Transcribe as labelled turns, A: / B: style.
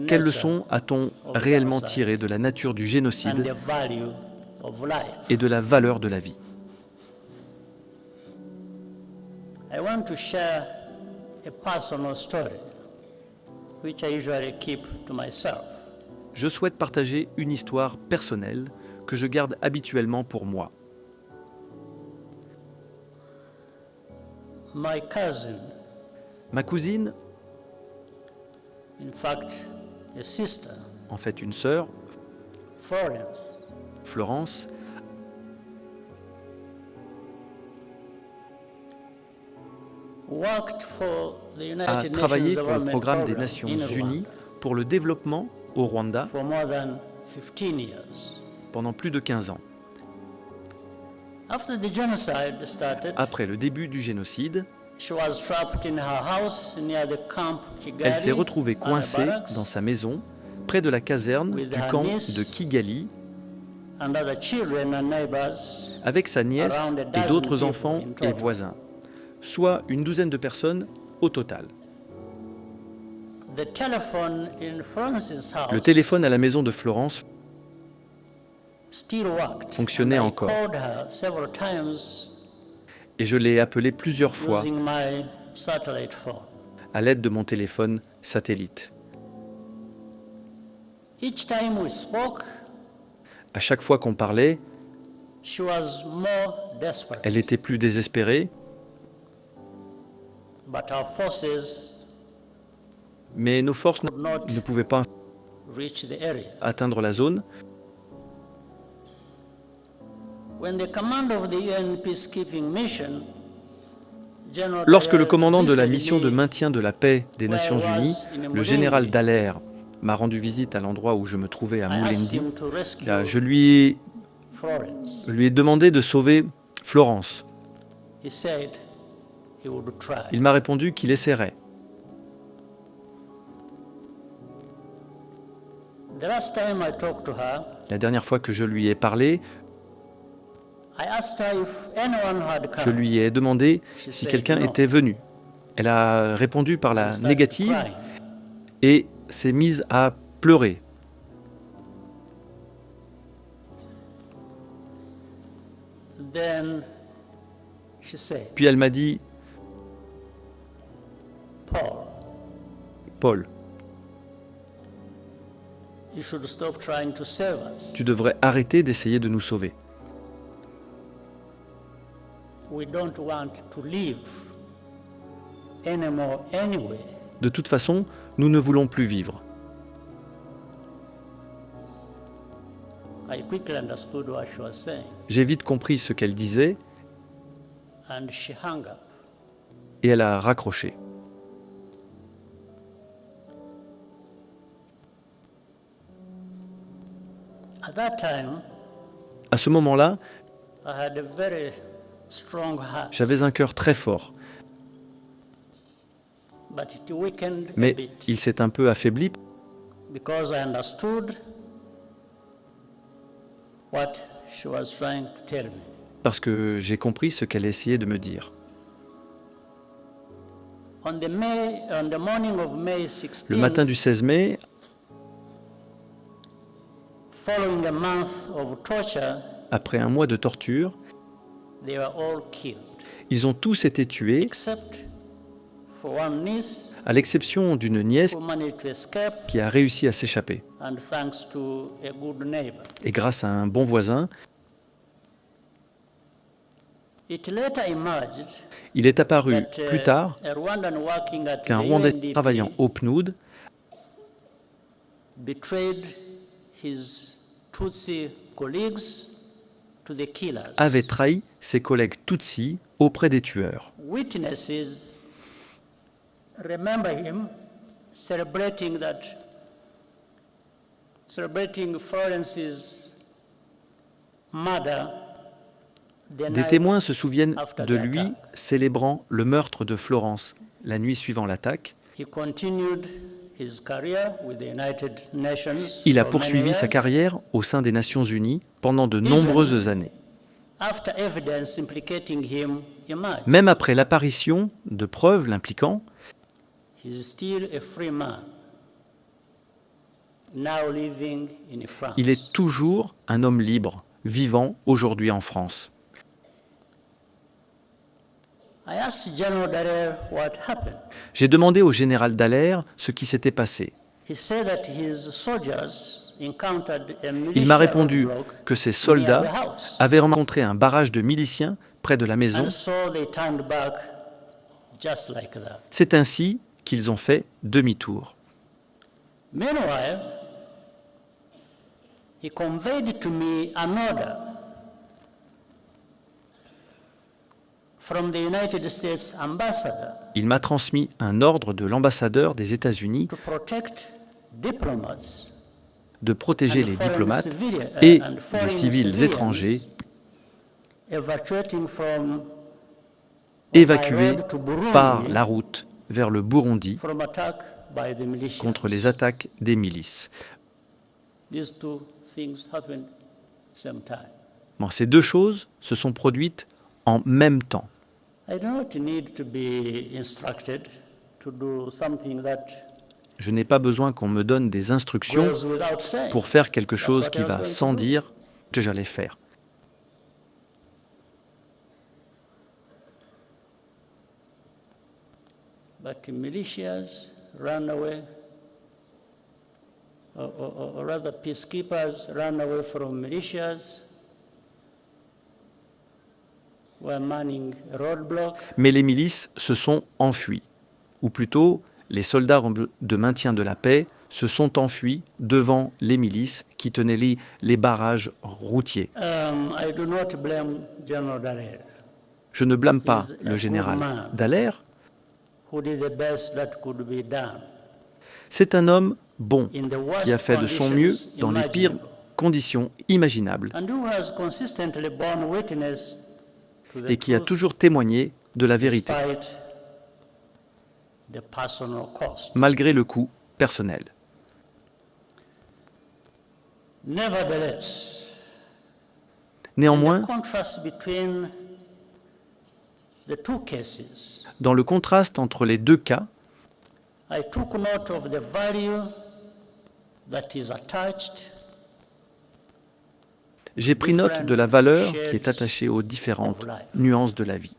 A: Quelles leçons a-t-on réellement tirées de la nature du génocide et de la valeur de la vie? Je souhaite partager une histoire personnelle que je garde habituellement pour moi. Ma cousine, en fait une sœur, Florence, a travaillé pour le programme des Nations Unies pour le développement au Rwanda pendant plus de 15 ans. Après le début du génocide, elle s'est retrouvée coincée dans sa maison, près de la caserne du camp de Kigali, avec sa nièce et d'autres enfants et voisins, soit une douzaine de personnes au total. Le téléphone à la maison de Florence fonctionnait encore. Et je l'ai appelé plusieurs fois à l'aide de mon téléphone satellite. À chaque fois qu'on parlait, elle était plus désespérée, mais nos forces ne pouvaient pas atteindre la zone. Lorsque le commandant de la mission de maintien de la paix des Nations Unies, le général Dallaire, m'a rendu visite à l'endroit où je me trouvais à Mulindi, je lui ai demandé de sauver Florence. Il m'a répondu qu'il essaierait. La dernière fois que je lui ai parlé, je lui ai demandé si quelqu'un était venu. Elle a répondu par la négative et s'est mise à pleurer. Puis elle m'a dit, Paul, tu devrais arrêter d'essayer de nous sauver. De toute façon, nous ne voulons plus vivre. J'ai vite compris ce qu'elle disait et elle a raccroché. À ce moment-là, j'avais un cœur très fort, mais il s'est un peu affaibli parce que j'ai compris ce qu'elle essayait de me dire. Le matin du 16 mai, après un mois de torture, ils ont tous été tués, à l'exception d'une nièce qui a réussi à s'échapper. Et grâce à un bon voisin, il est apparu plus tard qu'un Rwandais travaillant au PNUD avait trahi ses collègues Tutsis auprès des tueurs. Des témoins se souviennent de lui célébrant le meurtre de Florence la nuit suivant l'attaque. Il a poursuivi sa carrière au sein des Nations Unies pendant de nombreuses années.
B: after evidence implicating him emerged,
A: Même après l'apparition de preuves l'impliquant,
B: he's still a free man, now living in France.
A: il est toujours un homme libre, vivant aujourd'hui en France.
B: I asked General Dallaire what happened.
A: J'ai demandé au général Dallaire ce qui s'était passé.
B: He said that his soldiers encountered a
A: Il m'a
B: militia
A: répondu
B: roadblock
A: que ses
B: near the
A: soldats
B: house,
A: avaient rencontré un barrage de miliciens près de la maison.
B: and so they turned back just like that.
A: C'est ainsi qu'ils ont fait demi-tour.
B: Meanwhile, he conveyed to me an order from the United States ambassador
A: Il m'a transmis un ordre de l'ambassadeur des États-Unis
B: to protect diplomats
A: de protéger
B: and
A: les
B: foreign
A: diplomates
B: civilians,
A: et
B: and
A: des
B: foreign
A: civils
B: civilians
A: étrangers
B: evacuating from
A: évacués
B: by road to Burundi
A: par la route vers le Burundi
B: from attack by the militia.
A: contre les attaques des milices.
B: These two things happened same time.
A: Bon, ces deux choses se sont produites en même temps.
B: I do not need to be instructed to do something that
A: Je n'ai pas besoin qu'on me donne des instructions
B: goes without saying.
A: pour faire quelque chose
B: what
A: qui
B: I was
A: va
B: going to
A: sans
B: do.
A: dire que j'allais faire.
B: But the militias ran away, or rather peacekeepers ran away from militias, were manning a roadblock,
A: Mais les milices se sont enfuies, ou plutôt les soldats de maintien de la paix se sont enfuis devant les milices qui tenaient les barrages routiers.
B: I do not blame General Dallaire,
A: Je ne blâme pas
B: He's a
A: le
B: good
A: général
B: man.
A: Dallaire,
B: who did the best that could be done
A: c'est un homme bon
B: in the worst
A: qui a fait de son mieux
B: conditions
A: dans les pires
B: imaginable,
A: conditions imaginables
B: and who has consistently borne witness to the
A: et qui a
B: truth
A: toujours témoigné de la vérité,
B: despite the personal cost.
A: malgré le coût personnel.
B: Nevertheless,
A: Néanmoins,
B: the contrast between the two cases,
A: dans le contraste entre les deux cas,
B: I took note of the value that is attached
A: j'ai pris note de la valeur qui est attachée aux différentes nuances de la vie.